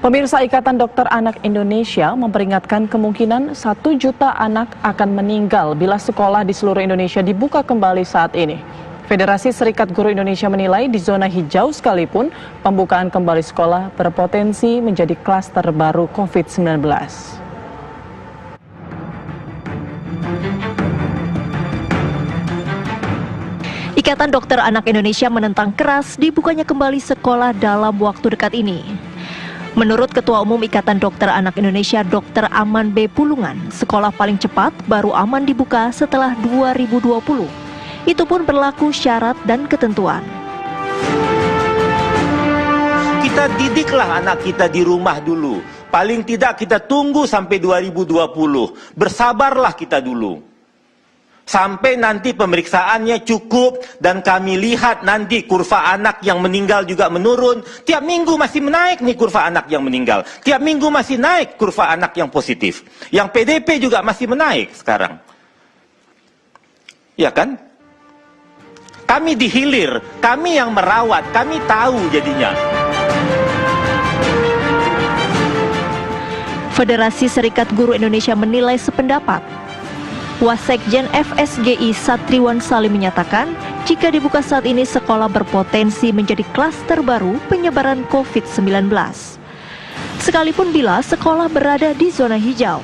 Pemirsa, Ikatan Dokter Anak Indonesia memperingatkan kemungkinan 1 juta anak akan meninggal bila sekolah di seluruh Indonesia dibuka kembali saat ini. Federasi Serikat Guru Indonesia menilai di zona hijau sekalipun pembukaan kembali sekolah berpotensi menjadi klaster baru COVID-19. Ikatan Dokter Anak Indonesia menentang keras dibukanya kembali sekolah dalam waktu dekat ini. Menurut Ketua Umum Ikatan Dokter Anak Indonesia Dr. Aman B. Pulungan, sekolah paling cepat baru aman dibuka setelah 2020. Itu pun berlaku syarat dan ketentuan. Kita didiklah anak kita di rumah dulu. Paling tidak kita tunggu sampai 2020. Bersabarlah kita dulu. Sampai nanti pemeriksaannya cukup dan kami lihat nanti kurva anak yang meninggal juga menurun. Tiap minggu masih menaik nih kurva anak yang meninggal. Tiap minggu masih naik kurva anak yang positif. Yang PDP juga masih menaik sekarang. Ya kan? Kami dihilir, kami yang merawat, kami tahu jadinya. Federasi Serikat Guru Indonesia menilai sependapat. Wasekjen FSGI Satriwan Salim menyatakan, jika dibuka saat ini sekolah berpotensi menjadi klaster baru penyebaran COVID-19. Sekalipun bila sekolah berada di zona hijau.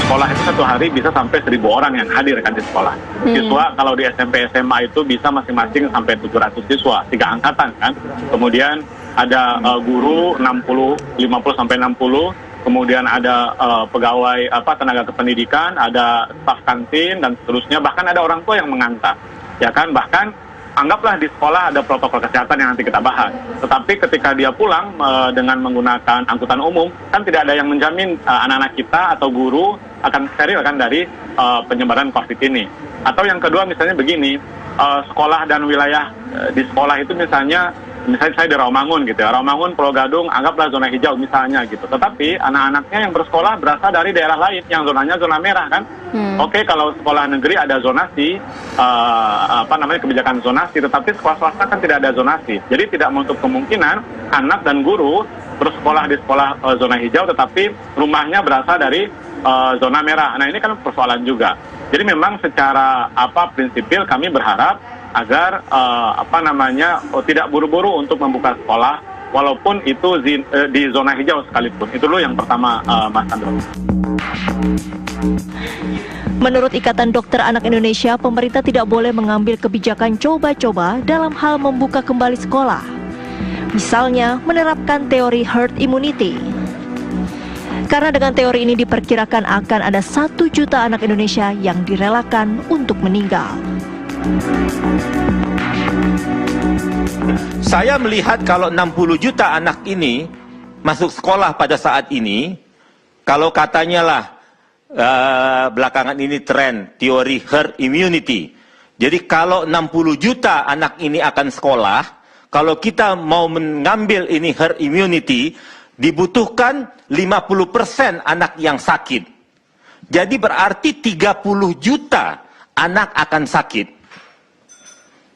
Sekolah itu satu hari bisa sampai 1.000 orang yang hadir kan di sekolah. Siswa kalau di SMP SMA itu bisa masing-masing sampai 700 siswa, 3 angkatan kan. Kemudian ada guru 50 sampai 60. Kemudian ada pegawai tenaga kependidikan, ada staf kantin dan seterusnya, bahkan ada orang tua yang mengantar. Ya kan, bahkan anggaplah di sekolah ada protokol kesehatan yang nanti kita bahas. Tetapi ketika dia pulang dengan menggunakan angkutan umum, kan tidak ada yang menjamin anak-anak kita atau guru akan steril kan dari penyebaran COVID ini. Atau yang kedua misalnya begini, sekolah dan wilayah di sekolah itu misalnya saya di Rawamangun gitu ya, Rawamangun, Pulau Gadung, anggaplah zona hijau misalnya gitu. Tetapi anak-anaknya yang bersekolah berasal dari daerah lain yang zonanya zona merah kan. Oke, kalau sekolah negeri ada zonasi, kebijakan zonasi, tetapi sekolah swasta kan tidak ada zonasi. Jadi tidak menutup kemungkinan anak dan guru bersekolah di sekolah zona hijau, tetapi rumahnya berasal dari zona merah. Nah ini kan persoalan juga. Jadi memang secara prinsipil kami berharap agar tidak buru-buru untuk membuka sekolah walaupun itu di zona hijau sekalipun. Itu dulu yang pertama, Mas Andro. Menurut Ikatan Dokter Anak Indonesia, pemerintah tidak boleh mengambil kebijakan coba-coba dalam hal membuka kembali sekolah. Misalnya menerapkan teori herd immunity. Karena dengan teori ini diperkirakan akan ada 1 juta anak Indonesia yang direlakan untuk meninggal. Saya melihat kalau 60 juta anak ini masuk sekolah pada saat ini, kalau katanya lah belakangan ini tren teori herd immunity. Jadi kalau 60 juta anak ini akan sekolah, kalau kita mau mengambil ini herd immunity, dibutuhkan 50% anak yang sakit. Jadi berarti 30 juta anak akan sakit.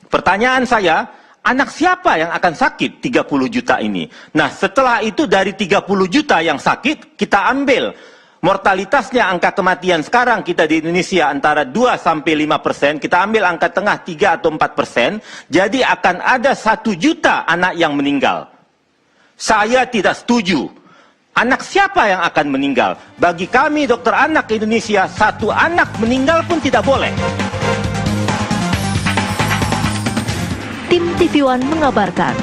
Pertanyaan saya, anak siapa yang akan sakit 30 juta ini? Nah, setelah itu dari 30 juta yang sakit, kita ambil mortalitasnya, angka kematian sekarang kita di Indonesia antara 2-5%, kita ambil angka tengah 3 atau 4%, jadi akan ada 1 juta anak yang meninggal. Saya tidak setuju. Anak siapa yang akan meninggal? Bagi kami dokter anak Indonesia, 1 anak meninggal pun tidak boleh. Tim TV One mengabarkan.